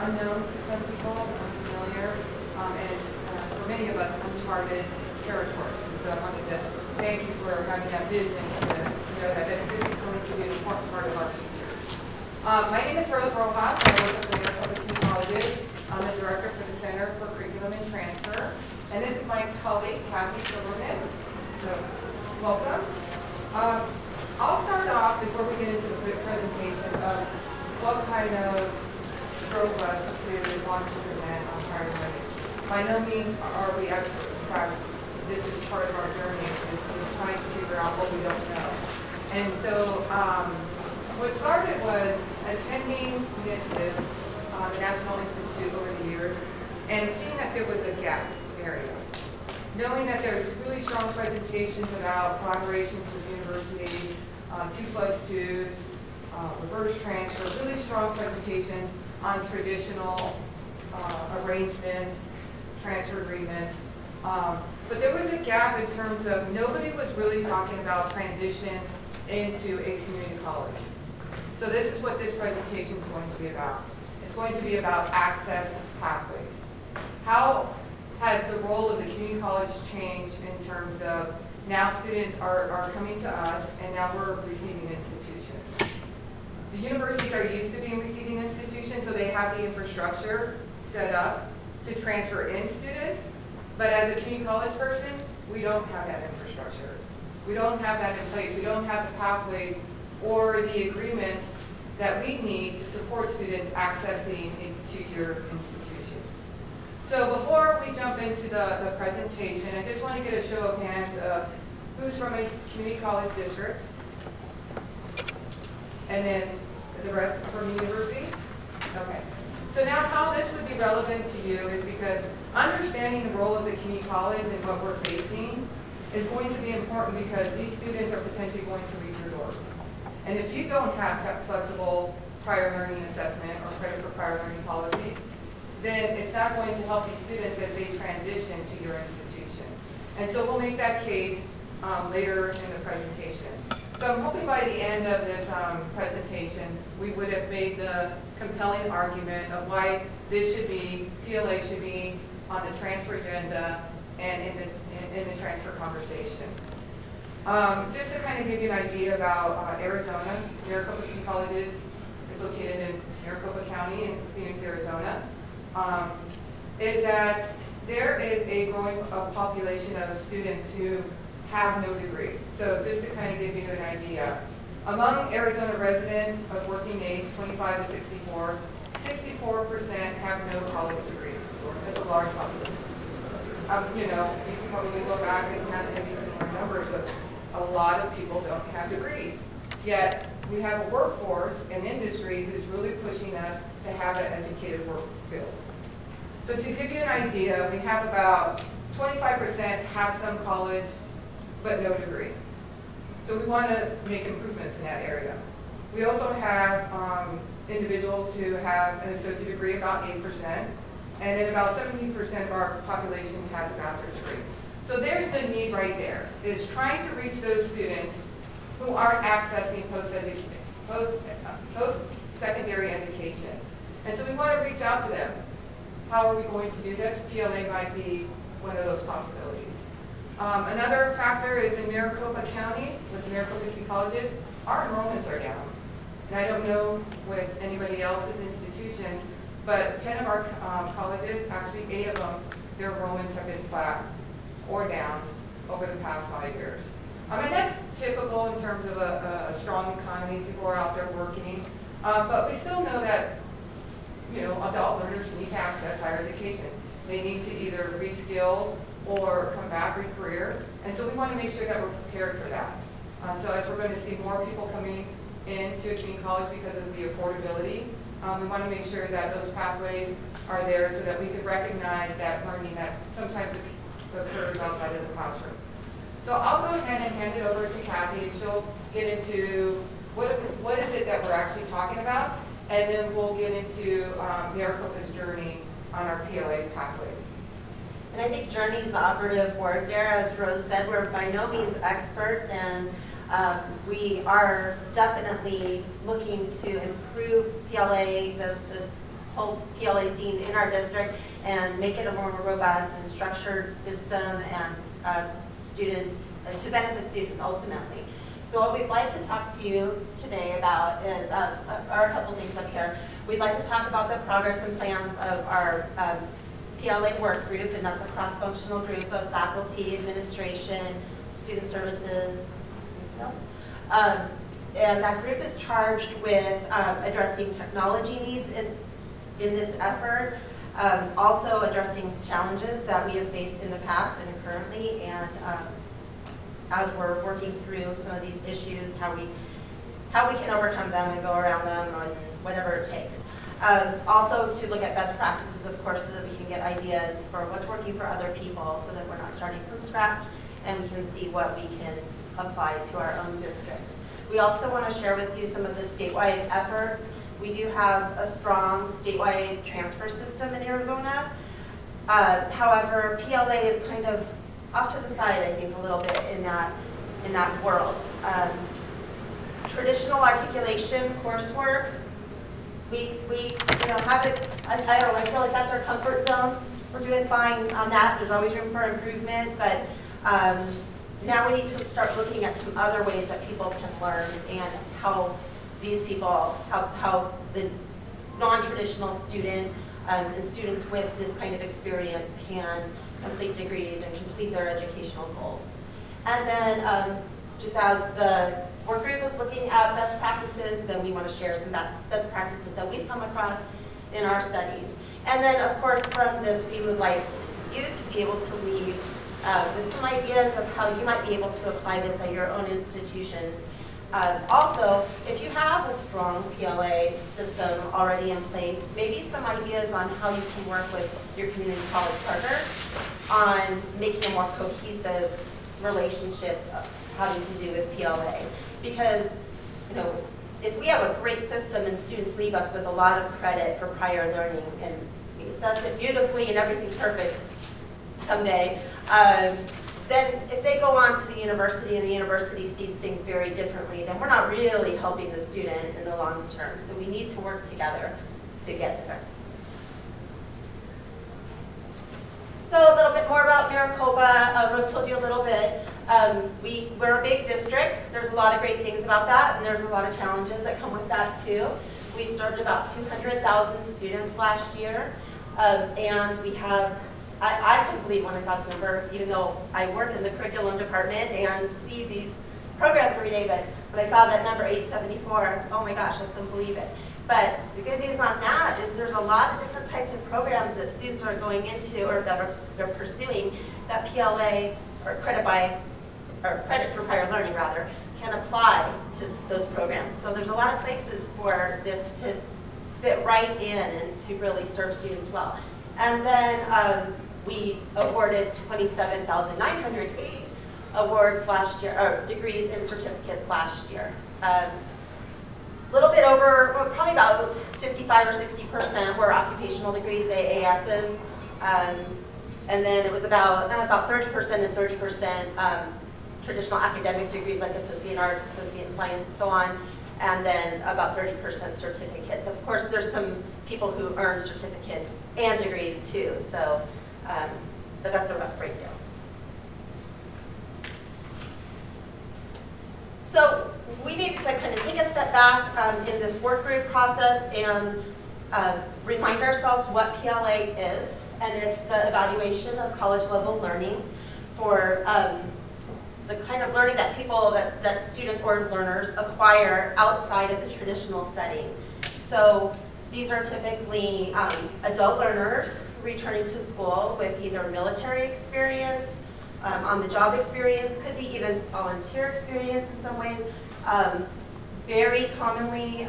unknown to some people, unfamiliar, and for many of us, uncharted territories. And so I wanted to thank you for having that vision to know that this is going to be an important part of our future. My name is Rojas. I work at the Maricopa Community Colleges. I'm the director for the Center for Curriculum and Transfer. And this is my colleague, Kathy Silberman. So, welcome. I'll start off before we get into the presentation of what kind of drove us to want to present on higher learning. By no means are we experts. In fact, this is part of our journey, is trying to figure out what we don't know. And so what started was attending NISTIS, the National Institute, over the years, and seeing that there was a gap area. Knowing that there's really strong presentations about collaborations with universities, 2+2s, reverse transfer, really strong presentations on traditional arrangements, transfer agreements. But there was a gap in terms of nobody was really talking about transitions into a community college. So this is what this presentation is going to be about. It's going to be about access pathways. How has the role of the community college changed in terms of now students are coming to us and now we're receiving institutions. The universities are used to being receiving institutions, so they have the infrastructure set up to transfer in students. But as a community college person, we don't have that infrastructure. We don't have that in place. We don't have the pathways or the agreements that we need to support students accessing into your institution. So before we jump into the presentation, I just want to get a show of hands of who's from a community college district, and then the rest from the university. Okay. So now how this would be relevant to you is because understanding the role of the community college and what we're facing is going to be important because these students are potentially going to reach your doors. And if you don't have flexible prior learning assessment or credit for prior learning policies, then it's not going to help these students as they transition to your institution. And so we'll make that case later in the presentation. So I'm hoping by the end of this presentation, we would have made the compelling argument of why this should be, PLA should be on the transfer agenda and in the transfer conversation. Just to kind of give you an idea about Arizona, Maricopa Community Colleges is located in Maricopa County in Phoenix, Arizona, is that there is a growing population of students who have no degree. So just to kind of give you an idea, among Arizona residents of working age 25 to 64, 64% have no college degree. That's a large population. You know, you can probably go back and have maybe similar numbers of a lot of people don't have degrees. Yet we have a workforce and industry who's really pushing us to have an educated work field. So to give you an idea, we have about 25% have some college but no degree. So we want to make improvements in that area. We also have individuals who have an associate degree, about 8%, and then about 17% of our population has a bachelor's degree. So there's the need right there, is trying to reach those students who aren't accessing post-secondary education. And so we want to reach out to them. How are we going to do this? PLA might be one of those possibilities. Another factor is in Maricopa County, with the Maricopa Community Colleges, our enrollments are down. And I don't know with anybody else's institutions, but 10 of our colleges, actually 8 of them, their enrollments have been flat or down over the past 5 years. And that's typical in terms of a strong economy. People are out there working. But we still know that, you know, adult learners need to access higher education. They need to either reskill or come back, re-career. And so we want to make sure that we're prepared for that. So as we're going to see more people coming into a community college because of the affordability, we want to make sure that those pathways are there so that we can recognize that learning that sometimes occurs outside of the classroom. So I'll go ahead and hand it over to Kathy, and she'll get into what is it that we're actually talking about, and then we'll get into Maricopa's journey on our PLA pathway. And I think journey is the operative word there. As Rose said, we're by no means experts, and we are definitely looking to improve PLA, the whole PLA scene in our district and make it a more robust and structured system and to benefit students ultimately. So what we'd like to talk to you today about is, are a couple things up here. We'd like to talk about the progress and plans of our PLA work group, and that's a cross-functional group of faculty, administration, student services, anything else? And that group is charged with addressing technology needs in this effort, also addressing challenges that we have faced in the past and currently, and as we're working through some of these issues, how we can overcome them and go around them, or whatever it takes. Also to look at best practices, of course, so that we can get ideas for what's working for other people, so that we're not starting from scratch, and we can see what we can apply to our own district. We also want to share with you some of the statewide efforts. We do have a strong statewide transfer system in Arizona. However, PLA is kind of off to the side, I think, a little bit in that world. Traditional articulation coursework, we have it. I don't know. I feel like that's our comfort zone. We're doing fine on that. There's always room for improvement, but now we need to start looking at some other ways that people can learn and how these people, how the non-traditional student and students with this kind of experience can complete degrees and complete their educational goals. And then just as the work group is looking at best practices, then we want to share some best practices that we've come across in our studies. And then, of course, from this, we would like you to be able to leave with some ideas of how you might be able to apply this at your own institutions. Also, if you have a strong PLA system already in place, maybe some ideas on how you can work with your community college partners on making a more cohesive relationship having to do with PLA. Because, if we have a great system and students leave us with a lot of credit for prior learning and we assess it beautifully and everything's perfect someday, then if they go on to the university and the university sees things very differently, then we're not really helping the student in the long term. So we need to work together to get there. So a little bit more about Maricopa. Rose told you a little bit. We're a big district. There's a lot of great things about that, and there's a lot of challenges that come with that too. We served about 200,000 students last year, and we have, I couldn't believe when I saw this number, even though I work in the curriculum department and see these programs every day, but when I saw that number 874, oh my gosh, I couldn't believe it. But the good news on that is there's a lot of different types of programs that students are going into or that they're pursuing that PLA or credit for prior learning rather can apply to those programs. So there's a lot of places for this to fit right in and to really serve students well. And then we awarded 27,908 awards last year, or degrees and certificates last year. A little bit over, well, probably about 55 or 60% were occupational degrees, AASs, and then it was about 30% and 30% traditional academic degrees like associate in arts, associate in science, and so on, and then about 30% certificates. Of course, there's some people who earn certificates and degrees too, so, but that's a rough breakdown. So we needed to kind of take a step back in this work group process and remind ourselves what PLA is, and it's the evaluation of college level learning for the kind of learning that people, that students or learners acquire outside of the traditional setting. So these are typically adult learners returning to school with either military experience, on-the-job experience, could be even volunteer experience in some ways. Very commonly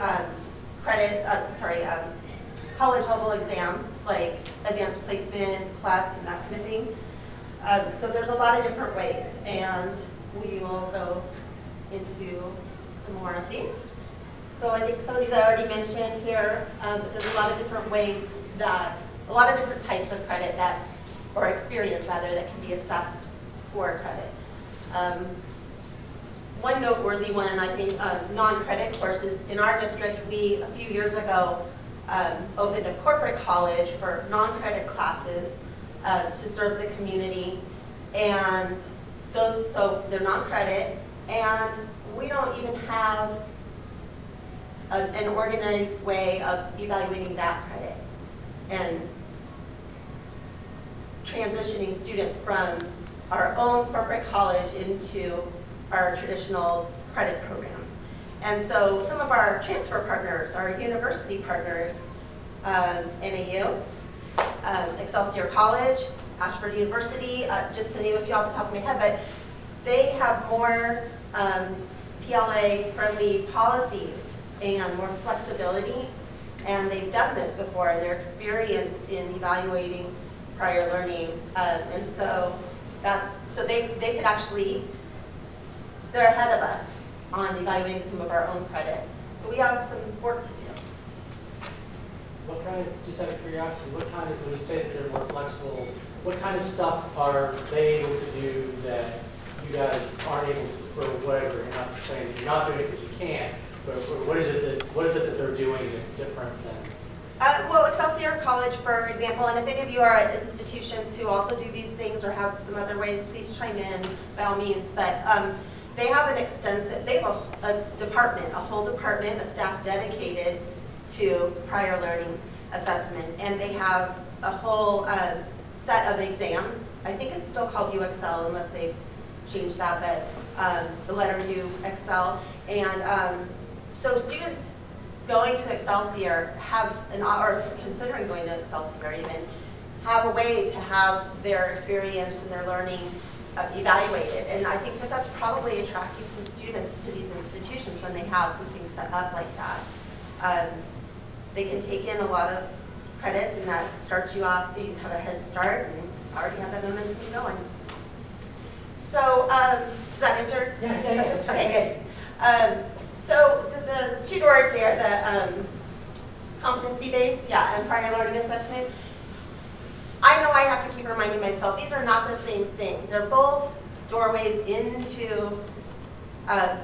college level exams like advanced placement, CLEP, and that kind of thing. So there's a lot of different ways, and we will go into some more of these. So I think some of these I already mentioned here, but there's a lot of different ways that, a lot of different types of credit that, or experience rather, that can be assessed for credit. One noteworthy one, I think, non-credit courses. In our district, we, a few years ago, opened a corporate college for non-credit classes to serve the community. And those, so they're non-credit, and we don't even have an organized way of evaluating that credit and transitioning students from our own corporate college into our traditional credit programs. And so some of our transfer partners, our university partners, NAU, Excelsior College, Ashford University, just to name a few off the top of my head, but they have more PLA-friendly policies and more flexibility, and they've done this before, and they're experienced in evaluating prior learning, and so they could actually, they're ahead of us on evaluating some of our own credit. So we have some work to do. What kind of, just out of curiosity, what kind of, when you say that they're more flexible, what kind of stuff are they able to do that you guys aren't able to, for whatever? You're not saying that you're not doing it because you can't, but what is it that they're doing that's different than? Well, Excelsior College, for example, and if any of you are at institutions who also do these things or have some other ways, please chime in by all means. But they have an extensive, they have a department, a whole department, a staff dedicated to prior learning assessment, and they have a whole set of exams. I think it's still called UXL unless they've changed that, but the letter U, Excel. And so students going to Excelsior have, or considering going to Excelsior even, have a way to have their experience and their learning evaluated. And I think that that's probably attracting some students to these institutions when they have something set up like that. They can take in a lot of credits, and that starts you off, you have a head start, and already have that momentum going. So, does that answer? Yeah. Okay, good. So the two doors there, the competency-based, and prior learning assessment, I know I have to keep reminding myself, these are not the same thing. They're both doorways into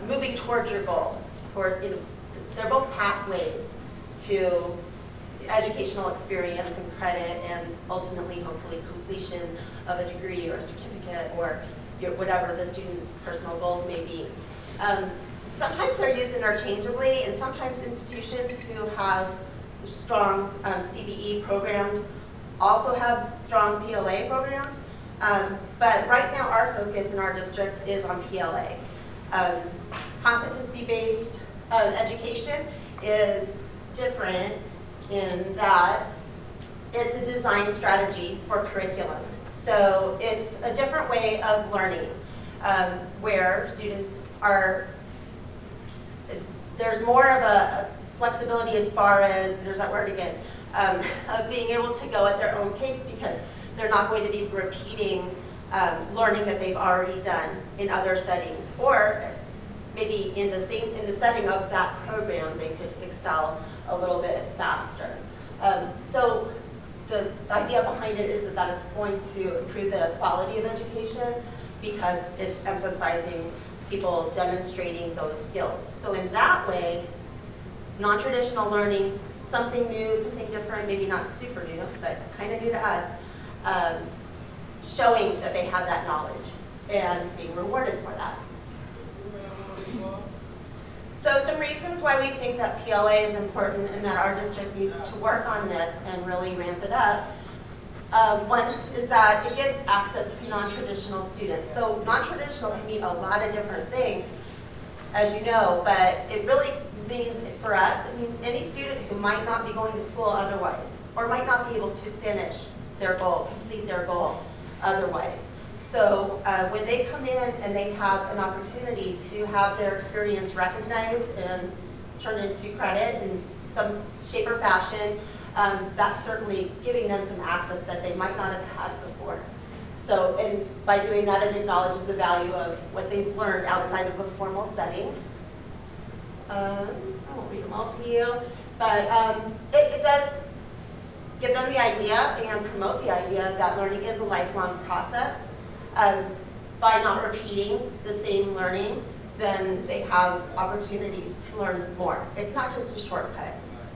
moving towards your goal. They're both pathways to educational experience and credit, and ultimately, hopefully, completion of a degree or a certificate or whatever the student's personal goals may be. Sometimes they're used interchangeably, and sometimes institutions who have strong CBE programs also have strong PLA programs. But right now, our focus in our district is on PLA. Competency-based education is different in that it's a design strategy for curriculum. So it's a different way of learning where students are, there's more of a flexibility as far as, there's that word again, of being able to go at their own pace because they're not going to be repeating learning that they've already done in other settings, or maybe in the setting of that program they could excel a little bit faster. So the idea behind it is that it's going to improve the quality of education because it's emphasizing people demonstrating those skills. So in that way, non-traditional learning, something new, something different, maybe not super new, but kind of new to us, showing that they have that knowledge and being rewarded for that. So some reasons why we think that PLA is important and that our district needs to work on this and really ramp it up. One is that it gives access to non-traditional students. So non-traditional can mean a lot of different things, as you know, but it really means, for us, it means any student who might not be going to school otherwise, or might not be able to finish their goal, complete their goal otherwise. So when they come in and they have an opportunity to have their experience recognized and turned into credit in some shape or fashion, that's certainly giving them some access that they might not have had before. So, and by doing that, it acknowledges the value of what they've learned outside of a formal setting. I won't read them all to you, but it does give them the idea and promote the idea that learning is a lifelong process. By not repeating the same learning, then they have opportunities to learn more. It's not just a shortcut.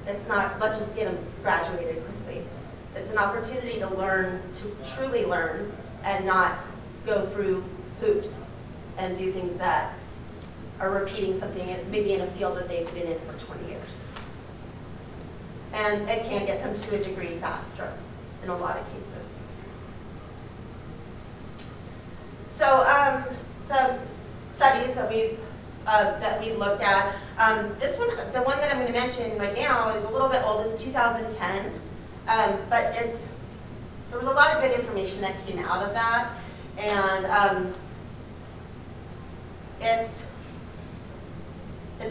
It's not, let's just get them graduated quickly. It's an opportunity to learn, to truly learn, and not go through hoops and do things that are repeating something maybe in a field that they've been in for 20 years. And it can get them to a degree faster in a lot of cases. So some studies that we've looked at. This one, the one that I'm going to mention right now, is a little bit old. It's 2010, but there was a lot of good information that came out of that, and it's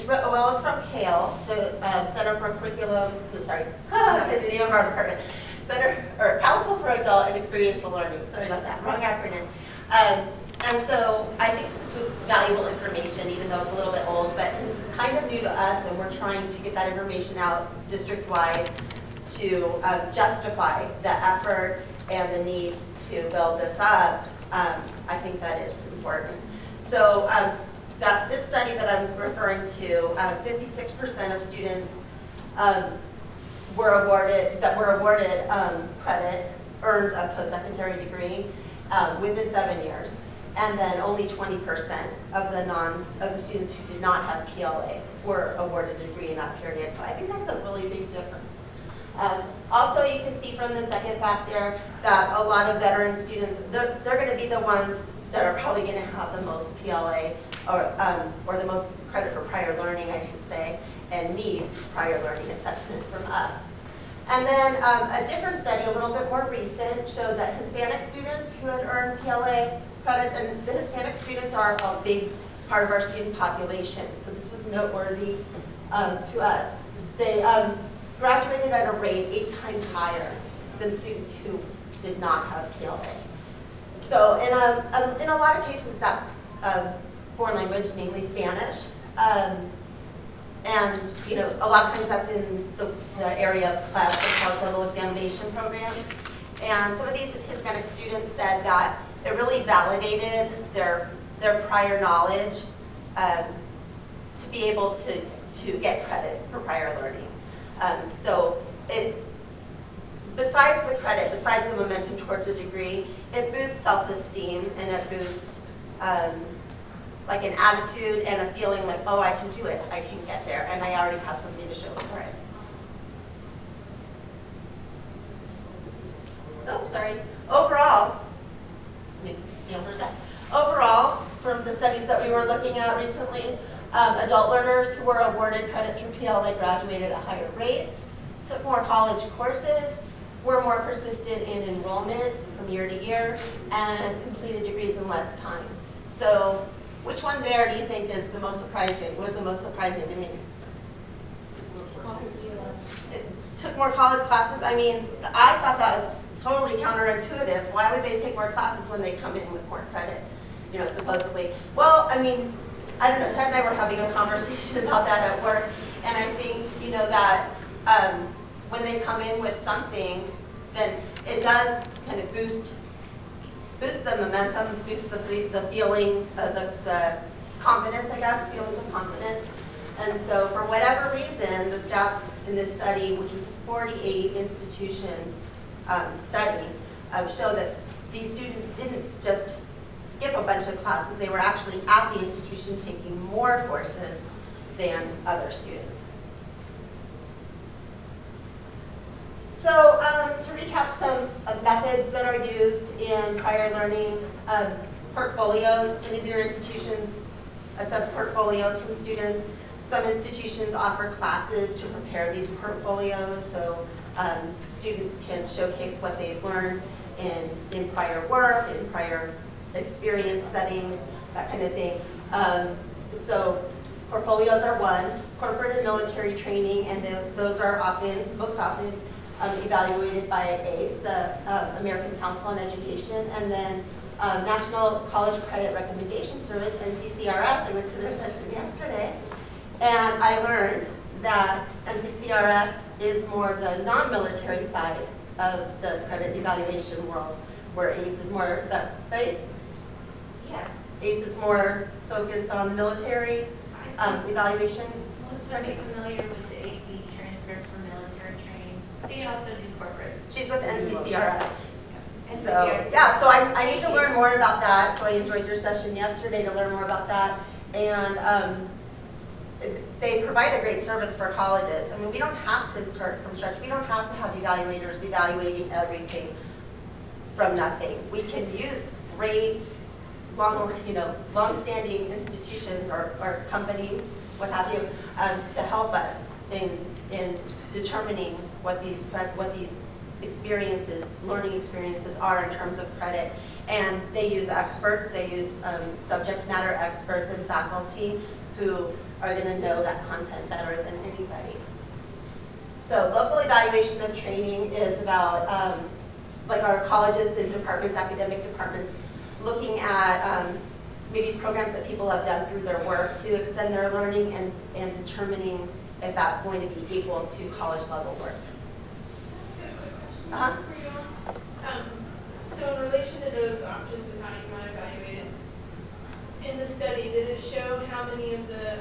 from CALE, the Center for Curriculum. Sorry, the name of our department. Council for Adult and Experiential Learning. Sorry about that, wrong acronym. And so I think this was valuable information, even though it's a little bit old. But since it's kind of new to us, and we're trying to get that information out district-wide to justify the effort and the need to build this up, I think that it's important. So this study that I'm referring to, 56% of students were awarded credit, earned a post-secondary degree within 7 years, and then only 20% of the students who did not have PLA were awarded a degree in that period. So I think that's a really big difference. Also, you can see from the second fact there that a lot of veteran students, they're going to be the ones that are probably going to have the most PLA, or the most credit for prior learning, I should say, and need prior learning assessment from us. And then a different study, a little bit more recent, showed that Hispanic students who had earned PLA credits, and the Hispanic students are a big part of our student population, so this was noteworthy to us. They graduated at a rate 8 times higher than students who did not have PLA. So in a lot of cases, that's foreign language, namely Spanish. And a lot of times that's in the area of the college level examination program. And some of these Hispanic students said that it really validated their prior knowledge to be able to get credit for prior learning. So besides the credit, besides the momentum towards a degree, it boosts self-esteem, and it boosts like an attitude and a feeling like, oh, I can do it, I can get there, and I already have something to show for it. Oh, sorry. Overall, for a sec. Overall, from the studies that we were looking at recently, adult learners who were awarded credit through PLA graduated at higher rates, took more college courses, were more persistent in enrollment from year to year, and completed degrees in less time. So which one there do you think is the most surprising, was the most surprising to me? Took more college classes. I mean, I thought that was totally counterintuitive. Why would they take more classes when they come in with more credit, supposedly? Well, I mean, I don't know, Ted and I were having a conversation about that at work, and I think, that when they come in with something, then it does kind of boost the momentum, boost the feeling, the confidence, I guess, feelings of confidence. And so for whatever reason, the stats in this study, which was a 48 institution study, show that these students didn't just skip a bunch of classes, they were actually at the institution taking more courses than other students. So to recap some methods that are used in prior learning, portfolios. Many of your institutions assess portfolios from students. Some institutions offer classes to prepare these portfolios, so students can showcase what they've learned in prior work, in prior experience settings, that kind of thing. So portfolios are one. Corporate and military training, and those are most often evaluated by ACE, the American Council on Education, and then National College Credit Recommendation Service, NCCRS. I went to their session yesterday, and I learned that NCCRS is more the non-military side of the credit evaluation world, where ACE is more, is that right? Yes. ACE is more focused on military evaluation. Most of you familiar with the AC transcript from Maybe I'll send you corporate. She's with NCCRS. So, yeah, so I need to learn more about that. So I enjoyed your session yesterday to learn more about that. And they provide a great service for colleges. I mean, we don't have to start from scratch. We don't have to have evaluators evaluating everything from nothing. We can use great, long-standing institutions or companies, what have you, to help us in determining what these experiences, learning experiences are in terms of credit. And they use experts, they use subject matter experts and faculty who are going to know that content better than anybody. So local evaluation of training is about, like our colleges and departments, academic departments, looking at maybe programs that people have done through their work to extend their learning and determining if that's going to be equal to college level work. Uh-huh. So in relation to those options and how you want to evaluate it, in the study, did it show how many of the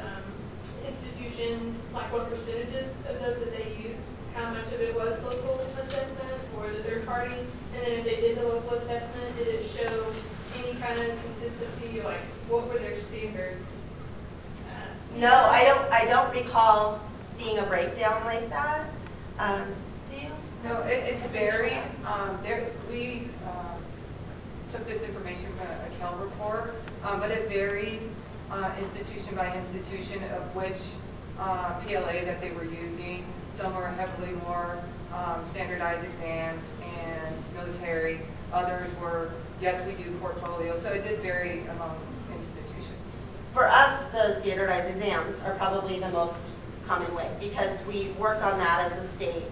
institutions, like what percentages of those that they used, how much of it was local assessment or the third party? And then if they did the local assessment, did it show any kind of consistency, like what were their standards? No, I don't recall seeing a breakdown like that. Do you? No, it's varied. We took this information from a Kell report, but it varied institution by institution of which PLA that they were using. Some were heavily more standardized exams and military. Others were, yes, we do portfolio. So it did vary among institutions. For us, the standardized exams are probably the most common way because we work on that as a state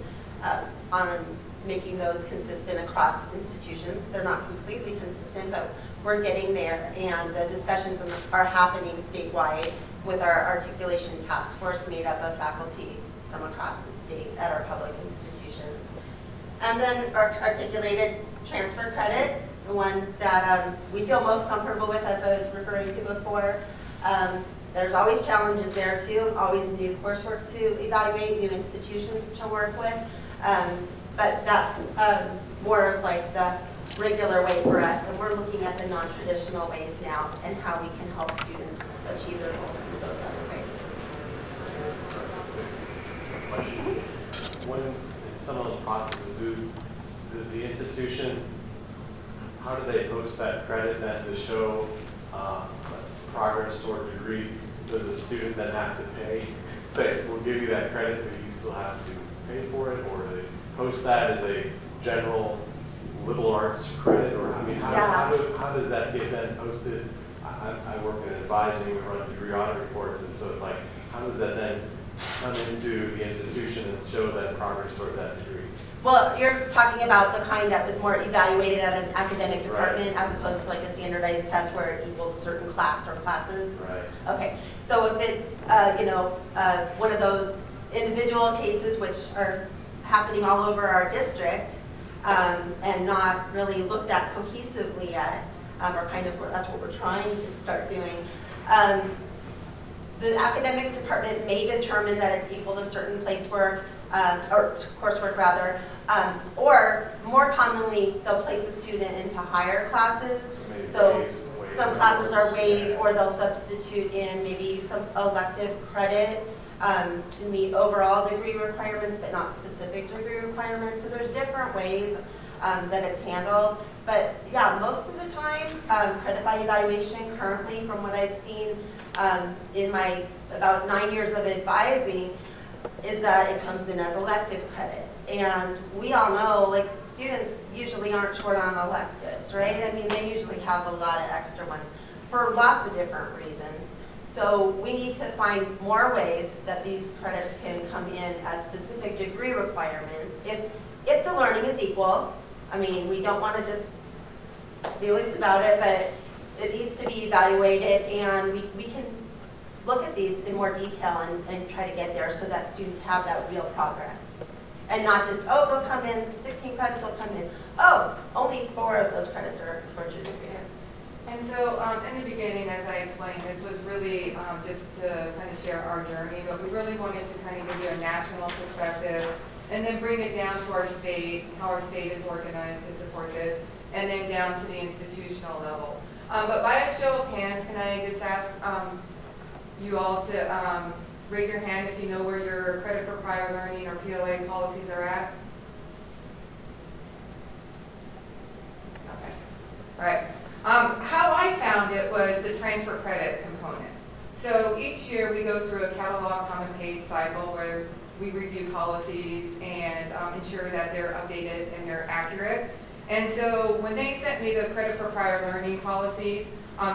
on making those consistent across institutions. They're not completely consistent, but we're getting there, and the discussions are happening statewide with our articulation task force made up of faculty from across the state at our public institutions. And then our articulated transfer credit, the one that we feel most comfortable with, as I was referring to before. There's always challenges there too, always new coursework to evaluate, new institutions to work with. But that's more of like the regular way for us, and we're looking at the non-traditional ways now and how we can help students achieve their goals through those other ways. When in some of those processes, does the institution, how do they post that credit then to show progress toward degree? Does the student then have to pay? Say, we'll give you that credit, but you still have to pay for it, or do they post that as a general liberal arts credit, or I mean, how does that get then posted? I work in advising, we run degree audit reports, and so it's like, how does that then come into the institution and show that progress towards that degree? Well, you're talking about the kind that was more evaluated at an academic department, right, as opposed to like a standardized test where it equals a certain class or classes? Right. Okay, so if it's one of those individual cases which are happening all over our district and not really looked at cohesively yet, or kind of that's what we're trying to start doing. The academic department may determine that it's equal to certain place work, or coursework rather, or more commonly, they'll place a student into higher classes. So some classes are waived, or they'll substitute in maybe some elective credit to meet overall degree requirements, but not specific degree requirements. So there's different ways that it's handled. But yeah, most of the time, credit by evaluation currently, from what I've seen in my about 9 years of advising, is that it comes in as elective credit. And we all know, like, students usually aren't short on electives, right? I mean, they usually have a lot of extra ones for lots of different reasons. So we need to find more ways that these credits can come in as specific degree requirements. If the learning is equal, I mean, we don't want to just be loose about it, but it needs to be evaluated, and we can look at these in more detail and try to get there so that students have that real progress. And not just, oh, they'll come in, 16 credits will come in. Oh, only 4 of those credits are towards your degree. And so in the beginning, as I explained, this was really just to kind of share our journey, but we really wanted to kind of give you a national perspective and then bring it down to our state, how our state is organized to support this, and then down to the institutional level. But by a show of hands, can I just ask you all to raise your hand if you know where your credit for prior learning or PLA policies are at? Okay. All right. How I found it was the transfer credit component. So each year we go through a catalog common page cycle where we review policies and ensure that they're updated and they're accurate. And so when they sent me the credit for prior learning policies,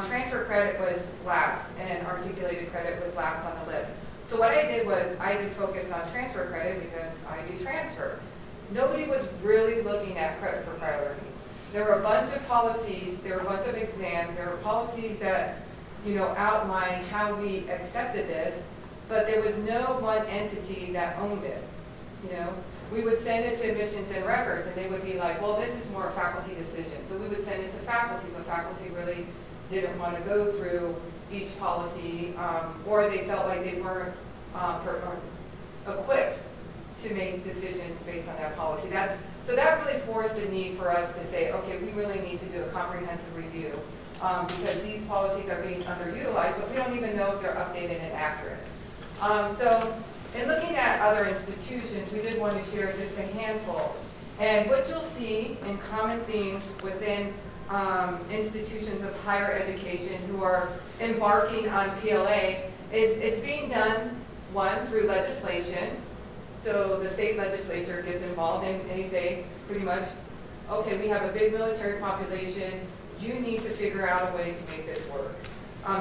transfer credit was last and articulated credit was last on the list. So what I did was I just focused on transfer credit because I do transfer. Nobody was really looking at credit for prior learning. There were a bunch of policies, there were a bunch of exams, there were policies that, you know, outline how we accepted this, but there was no one entity that owned it. You know, we would send it to admissions and records, and they would be like, well, this is more a faculty decision. So we would send it to faculty, but faculty really didn't want to go through each policy, or they felt like they weren't equipped to make decisions based on that policy. So that really forced a need for us to say, okay, we really need to do a comprehensive review because these policies are being underutilized, but we don't even know if they're updated and accurate. So in looking at other institutions, we did want to share just a handful. And what you'll see in common themes within institutions of higher education who are embarking on PLA is it's being done, one, through legislation. So the state legislature gets involved and they say pretty much, okay, we have a big military population, you need to figure out a way to make this work.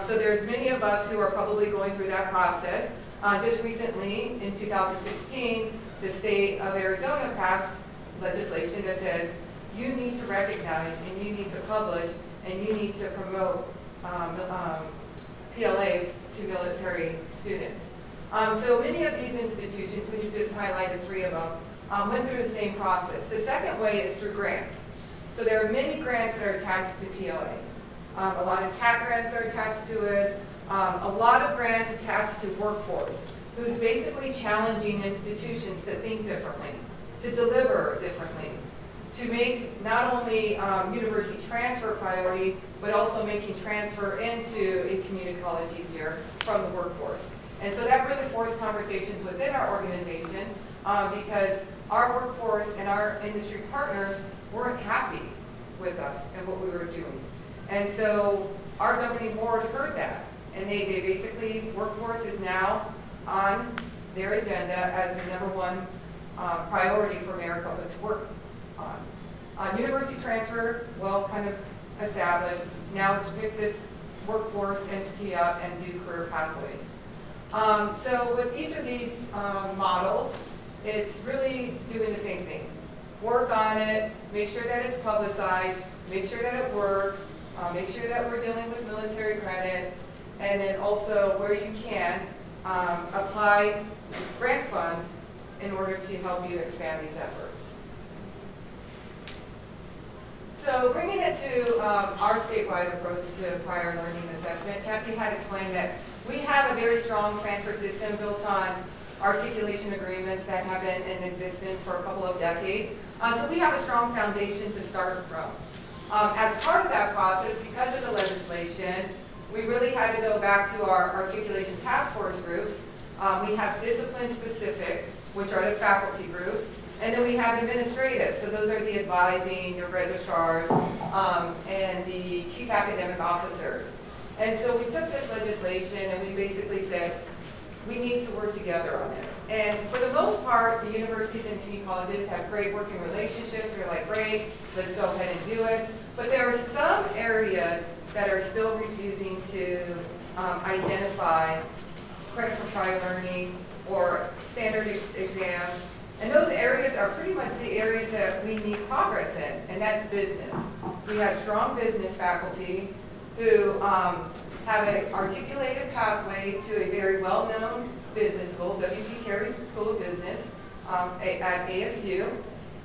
So there's many of us who are probably going through that process. Just recently, in 2016, the state of Arizona passed legislation that says you need to recognize and you need to publish and you need to promote PLA to military students. So many of these institutions, we just highlighted 3 of them, went through the same process. The second way is through grants. So there are many grants that are attached to PLA. A lot of TAC grants are attached to it. A lot of grants attached to workforce, who's basically challenging institutions to think differently, to deliver differently, to make not only university transfer priority, but also making transfer into a community college easier from the workforce. And so that really forced conversations within our organization because our workforce and our industry partners weren't happy with us and what we were doing. And so our governing board heard that. And they basically, workforce is now on their agenda as the #1 priority for Maricopa to work on. University transfer, well, kind of established. Now let's pick this workforce entity up and do career pathways. So with each of these models, it's really doing the same thing. Work on it, make sure that it's publicized, make sure that it works, make sure that we're dealing with military credit, and then also where you can apply grant funds in order to help you expand these efforts. So bringing it to our statewide approach to prior learning assessment, Kathy had explained that we have a very strong transfer system built on articulation agreements that have been in existence for a couple of decades. So we have a strong foundation to start from. As part of that process, because of the legislation, we really had to go back to our articulation task force groups. We have discipline specific, which are the faculty groups, and then we have administrative. So those are the advising, your registrars, and the chief academic officers. And so we took this legislation and we basically said, we need to work together on this. And for the most part, the universities and community colleges have great working relationships. They're like, great, let's go ahead and do it. But there are some areas that are still refusing to identify credit for prior learning or standard exams. And those areas are pretty much the areas that we need progress in, and that's business. We have strong business faculty who have an articulated pathway to a very well-known business school, W.P. Carey's School of Business at ASU,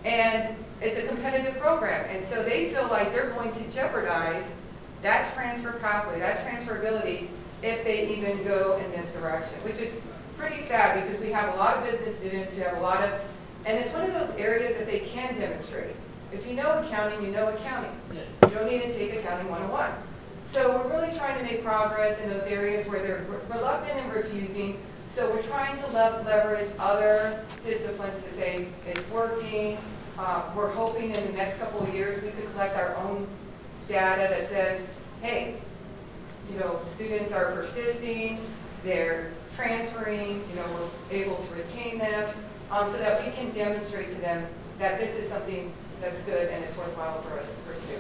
and it's a competitive program. And so they feel like they're going to jeopardize that transfer pathway, that transferability, if they even go in this direction, which is pretty sad because we have a lot of business students who have a lot of And it's one of those areas that they can demonstrate. If you know accounting, you know accounting. Yeah. You don't need to take accounting 101. So we're really trying to make progress in those areas where they're reluctant and refusing. So we're trying to leverage other disciplines to say it's working. We're hoping in the next couple of years we could collect our own data that says, hey, you know, students are persisting, they're transferring, you know, we're able to retain them, so that we can demonstrate to them that this is something that's good and it's worthwhile for us to pursue.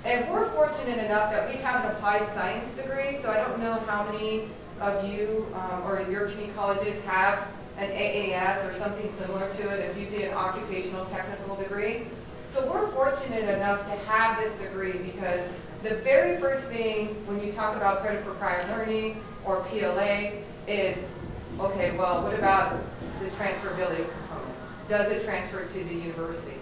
And we're fortunate enough that we have an applied science degree, so I don't know how many of you or your community colleges have an AAS or something similar to it. It's usually an occupational technical degree. So we're fortunate enough to have this degree because the very first thing when you talk about credit for prior learning or PLA is, okay, well, what about the transferability component? Does it transfer to the university?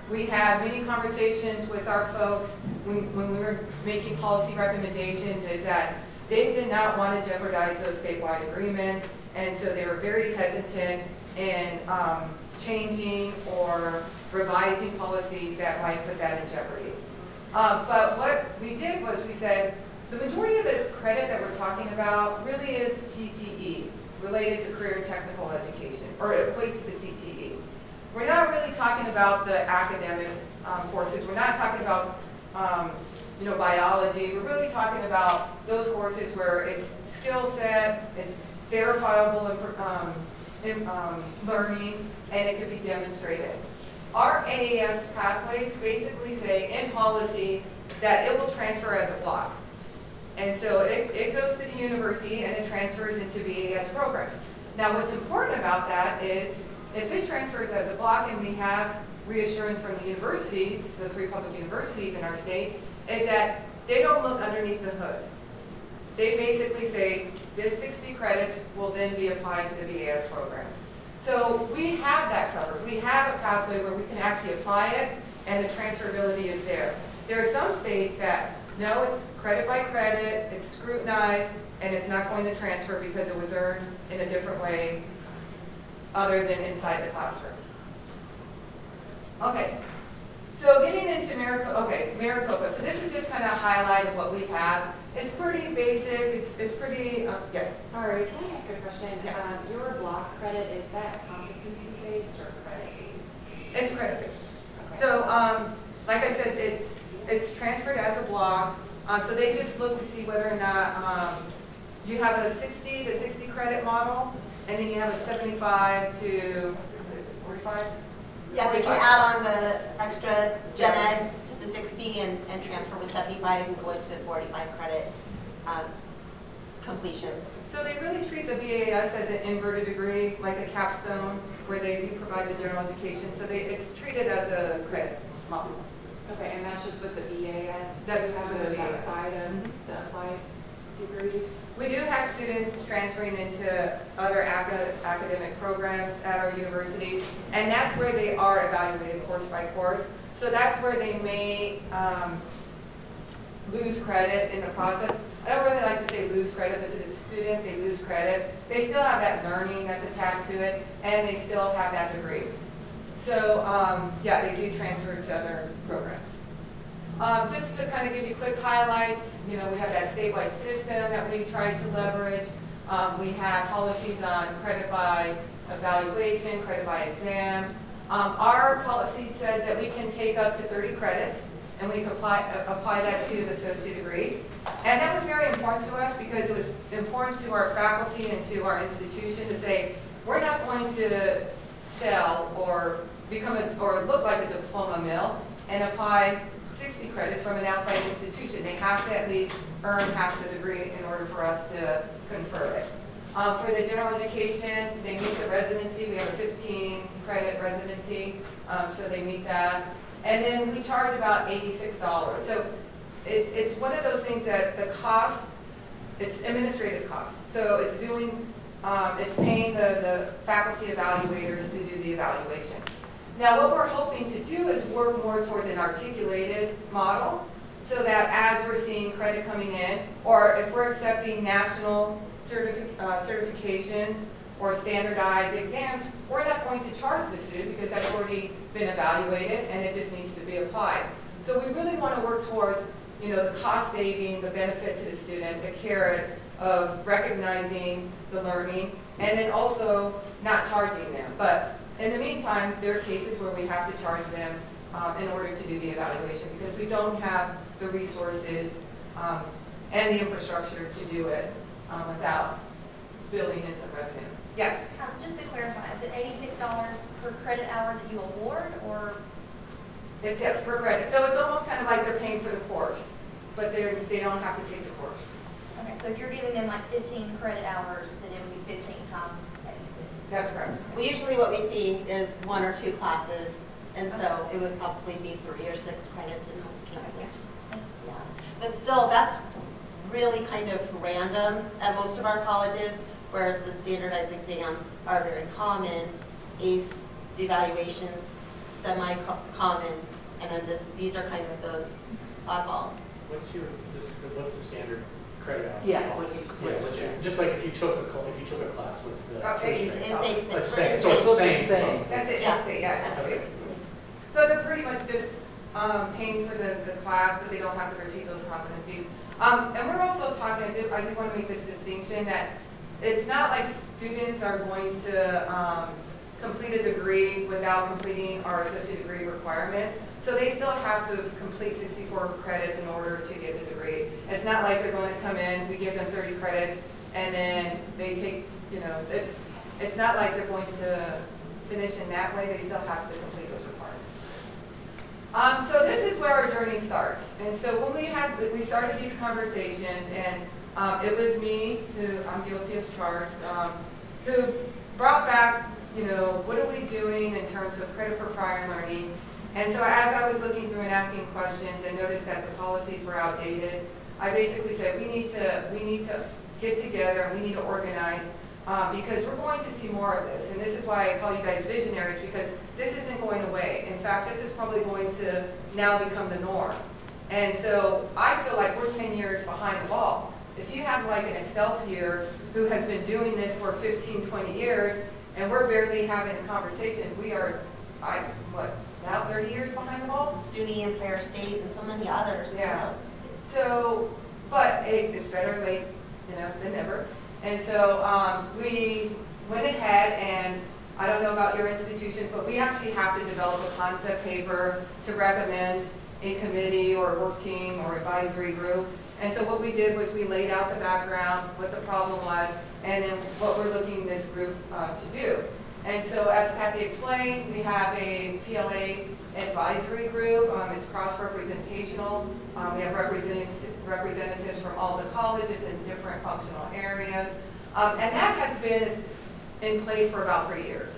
We had many conversations with our folks when we were making policy recommendations is that they did not want to jeopardize those statewide agreements, and so they were very hesitant in changing or revising policies that might put that in jeopardy. But what we did was we said, the majority of the credit that we're talking about really is CTE, related to career and technical education, or it equates to CTE. We're not really talking about the academic courses. We're not talking about you know, biology. We're really talking about those courses where it's skill set, it's verifiable learning, and it could be demonstrated. Our AAS pathways basically say in policy that it will transfer as a block. And so it goes to the university and it transfers into BAS programs. Now what's important about that is if it transfers as a block and we have reassurance from the universities, the 3 public universities in our state, is that they don't look underneath the hood. They basically say this 60 credits will then be applied to the BAS program. So we have that covered. We have a pathway where we can actually apply it and the transferability is there. There are some states that, no, it's credit by credit, it's scrutinized, and it's not going to transfer because it was earned in a different way other than inside the classroom. Okay, so getting into Maricopa. So this is just kind of a highlight of what we have. It's pretty basic, it's pretty, yes? Sorry, can I ask a question? Yeah. Your block credit, is that competency-based or credit-based? It's credit-based. Okay. So, like I said, it's transferred as a block. So they just look to see whether or not you have a 60 to 60 credit model, and then you have a 75 to, what is it, 45? Yeah, they can add on the extra gen ed to the 60 and transfer with 75 and go to 45 credit completion. So they really treat the BAS as an inverted degree, like a capstone, where they do provide the general education. So it's treated as a credit model. Okay, and that's just with the BAS? That's just with the BAS. Outside of the applied degrees? We do have students transferring into other academic programs at our universities, and that's where they are evaluated course by course. So that's where they may lose credit in the process. I don't really like to say lose credit, but to the student, they lose credit. They still have that learning that's attached to it, and they still have that degree. So, yeah, they do transfer to other programs. Just to kind of give you quick highlights, you know, we have that statewide system that we try to leverage. We have policies on credit by evaluation, credit by exam. Our policy says that we can take up to 30 credits, and we can apply that to an associate degree. And that was very important to us because it was important to our faculty and to our institution to say, we're not going to sell or or look like a diploma mill and apply 60 credits from an outside institution. They have to at least earn half the degree in order for us to confer it. For the general education, they meet the residency. We have a 15 credit residency, so they meet that. And then we charge about $86. So it's one of those things that the cost, it's administrative costs. So it's paying the faculty evaluators to do the evaluation. Now what we're hoping to do is work more towards an articulated model so that as we're seeing credit coming in, or if we're accepting national certifications or standardized exams, we're not going to charge the student because that's already been evaluated and it just needs to be applied. So we really want to work towards, the cost saving, the benefit to the student, the carrot of recognizing the learning, and then also not charging them. But in the meantime, there are cases where we have to charge them in order to do the evaluation because we don't have the resources and the infrastructure to do it without building in some revenue. Yes? Just to clarify, is it $86 per credit hour that you award, or? It's yes, per credit. So it's almost kind of like they're paying for the course, but they don't have to take the course. Okay, so if you're giving them like 15 credit hours, then it would be 15 times 86. That's correct. Well, usually what we see is 1 or 2 classes, and so it would probably be 3 or 6 credits in most cases. Yeah. But still, that's really kind of random at most of our colleges, whereas the standardized exams are very common, ACE evaluations, semi-common, and then these are kind of those oddballs. What's the standard credit hour? Yeah. Just like if you took a class, what's the tuition rate? It's 86. It's same. So it's the same. That's it, Yeah. in-state, yeah, in-state. So they're pretty much just paying for the class, but they don't have to repeat those competencies. And we're also talking, I do want to make this distinction that it's not like students are going to complete a degree without completing our associate degree requirements. So they still have to complete 64 credits in order to get the degree. It's not like they're going to come in, we give them 30 credits, and then they take, it's not like they're going to finish in that way. They still have to complete those requirements. So this is where our journey starts. And so when we started these conversations, and it was me, who I'm guilty as charged, who brought back, what are we doing in terms of credit for prior learning? And so as I was looking through and asking questions and noticed that the policies were outdated, I basically said we need to get together and we need to organize because we're going to see more of this. And this is why I call you guys visionaries, because this isn't going away. In fact, this is probably going to now become the norm. And so I feel like we're 10 years behind the ball. If you have like an Excelsior who has been doing this for 15, 20 years, and we're barely having a conversation, we are, now 30 years behind the ball? SUNY, Empire State, and so many others. Yeah. So, but it's better late, than never. And so we went ahead, and I don't know about your institutions, but we actually have to develop a concept paper to recommend a committee or work team or advisory group. And so what we did was we laid out the background, what the problem was, and then what we're looking this group to do. And so as Kathy explained, we have a PLA advisory group. It's cross-representational. We have representatives from all the colleges in different functional areas. And that has been in place for about 3 years.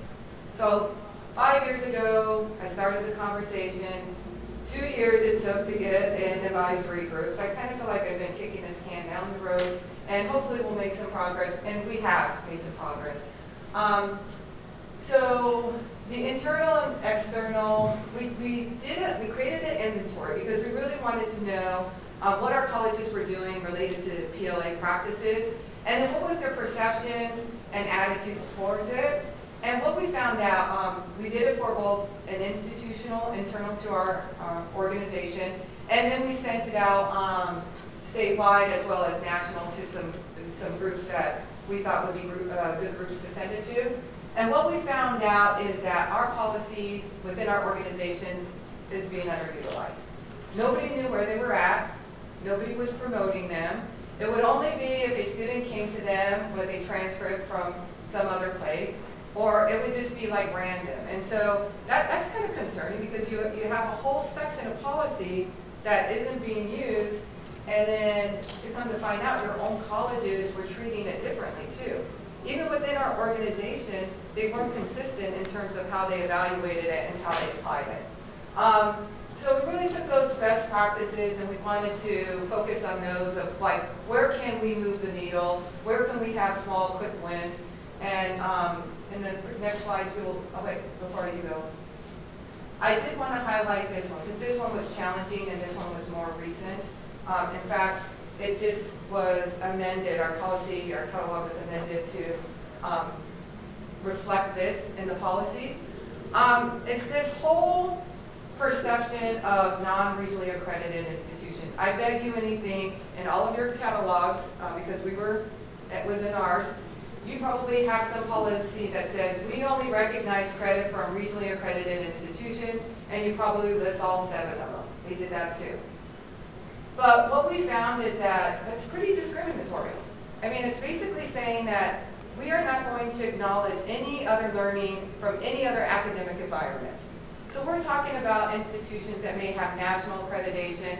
So 5 years ago, I started the conversation. 2 years it took to get an advisory group. So I kind of feel like I've been kicking this can down the road, and hopefully we'll make some progress, and we have made some progress. So the internal and external, we created an inventory because we really wanted to know what our colleges were doing related to PLA practices, and then what was their perceptions and attitudes towards it. And what we found out, we did it for both an institutional, internal to our organization, and then we sent it out statewide as well as national to some groups that we thought would be good groups to send it to. And what we found out is that our policies within our organizations is being underutilized. Nobody knew where they were at. Nobody was promoting them. It would only be if a student came to them with a transcript from some other place, or it would just be like random. And so that's kind of concerning because you have a whole section of policy that isn't being used, and then to come to find out your own colleges were treating it differently too. Even within our organization, they weren't consistent in terms of how they evaluated it and how they applied it. So we really took those best practices and we wanted to focus on those of like, where can we move the needle? Where can we have small, quick wins? And in the next slides, before you go. I did want to highlight this one because this one was challenging and this one was more recent. In fact, it just was amended, our policy, our catalog was amended to reflect this in the policies. It's this whole perception of non-regionally accredited institutions. I beg you anything in all of your catalogs, because it was in ours, you probably have some policy that says we only recognize credit from regionally accredited institutions, and you probably list all 7 of them. We did that too. But what we found is that it's pretty discriminatory. I mean, it's basically saying that we are not going to acknowledge any other learning from any other academic environment. So we're talking about institutions that may have national accreditation.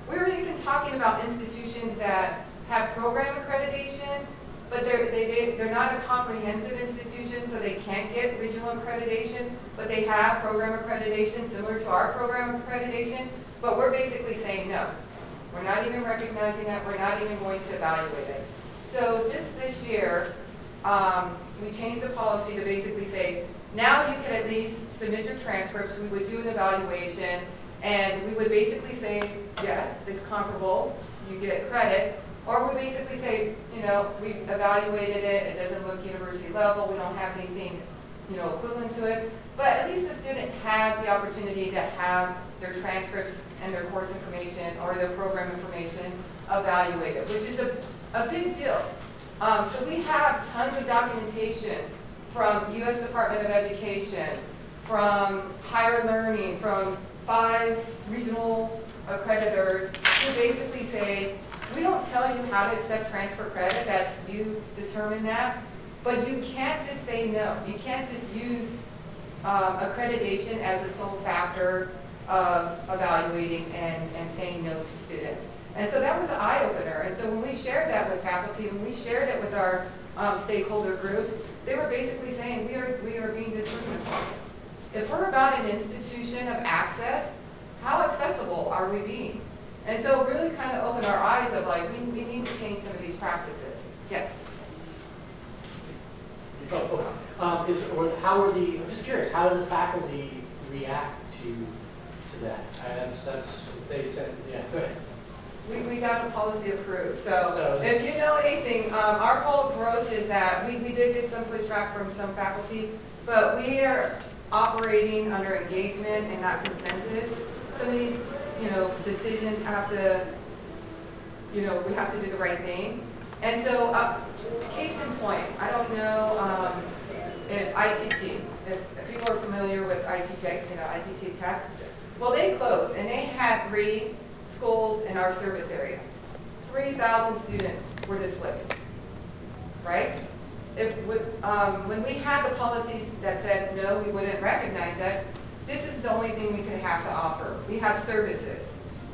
We're even talking about institutions that have program accreditation, but they're not a comprehensive institution, so they can't get regional accreditation, but they have program accreditation similar to our program accreditation. But we're basically saying no. We're not even recognizing it. We're not even going to evaluate it. So just this year, we changed the policy to basically say, now you can at least submit your transcripts. We would do an evaluation, and we would basically say, yes, it's comparable. You get credit. Or we basically say, you know, we evaluated it. It doesn't look university level. We don't have anything, you know, equivalent to it. But at least the student has the opportunity to have their transcripts and their course information or their program information evaluated, which is a big deal. So we have tons of documentation from U.S. Department of Education, from Higher Learning, from 5 regional accreditors who basically say, we don't tell you how to accept transfer credit, that's you determine that, but you can't just say no. You can't just use accreditation as a sole factor of evaluating and saying no to students. And so that was an eye-opener. And so when we shared that with faculty, when we shared it with our stakeholder groups, they were basically saying we are being discriminatory. If we're about an institution of access, how accessible are we being? And so it really kind of opened our eyes of like, we need to change some of these practices. Yes? I'm just curious, how do the faculty react to that? That's because they said, yeah, go ahead. We got a policy approved. So if you know anything, our whole approach is that we did get some pushback from some faculty, but we are operating under engagement and not consensus. Some of these, you know, decisions have to, you know, we have to do the right thing. And so, case in point, I don't know if ITT, if people are familiar with ITT Tech, well, they closed, and they had 3 schools in our service area. 3,000 students were displaced, right? When we had the policies that said, no, we wouldn't recognize it, this is the only thing we could have to offer. We have services.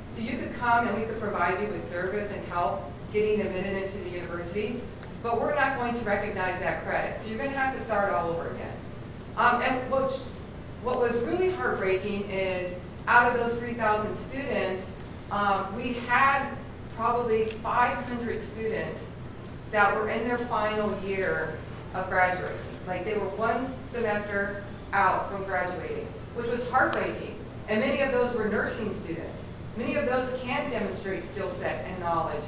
So you could come and we could provide you with service and help getting admitted into the university, but we're not going to recognize that credit. So you're going to have to start all over again. And what was really heartbreaking is out of those 3,000 students, we had probably 500 students that were in their final year of graduating. Like they were 1 semester out from graduating, which was heartbreaking. And many of those were nursing students. Many of those can demonstrate skill set and knowledge.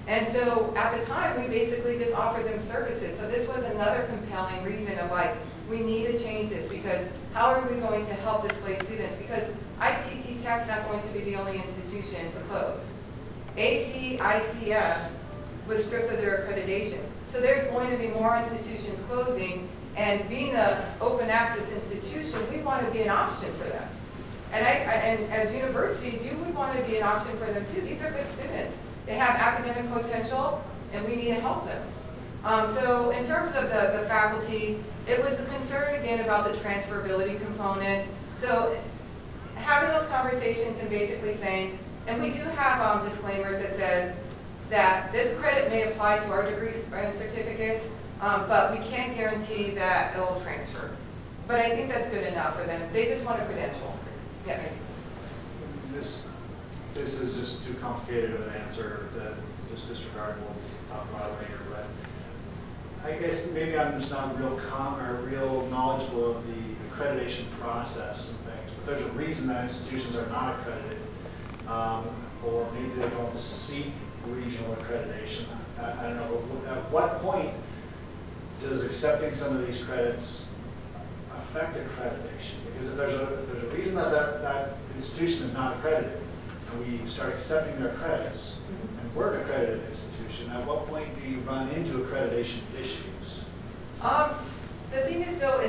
And so at the time, we basically just offered them services. So this was another compelling reason of like, we need to change this because how are we going to help displaced students? Because ITT Tech's not going to be the only institution to close. ICF was stripped of their accreditation. So there's going to be more institutions closing, and being an open access institution, we want to be an option for them. And as universities, you would want to be an option for them too. These are good students. They have academic potential, and we need to help them. So in terms of the faculty, it was the concern again about the transferability component. So having those conversations and basically saying, and we do have disclaimers that says that this credit may apply to our degrees and certificates, but we can't guarantee that it will transfer. But I think that's good enough for them. They just want a credential. Yes? This is just too complicated of an answer to just disregard. We'll talk about it later. But I guess maybe I'm just not real knowledgeable of the accreditation process and things. But there's a reason that institutions are not accredited, or maybe they don't seek regional accreditation. I don't know. At what point does accepting some of these credits affect accreditation? Because if there's a reason that institution is not accredited, and we start accepting their credits, and we're an accredited institution, at what point do you run into accreditation issues? The thing is, though,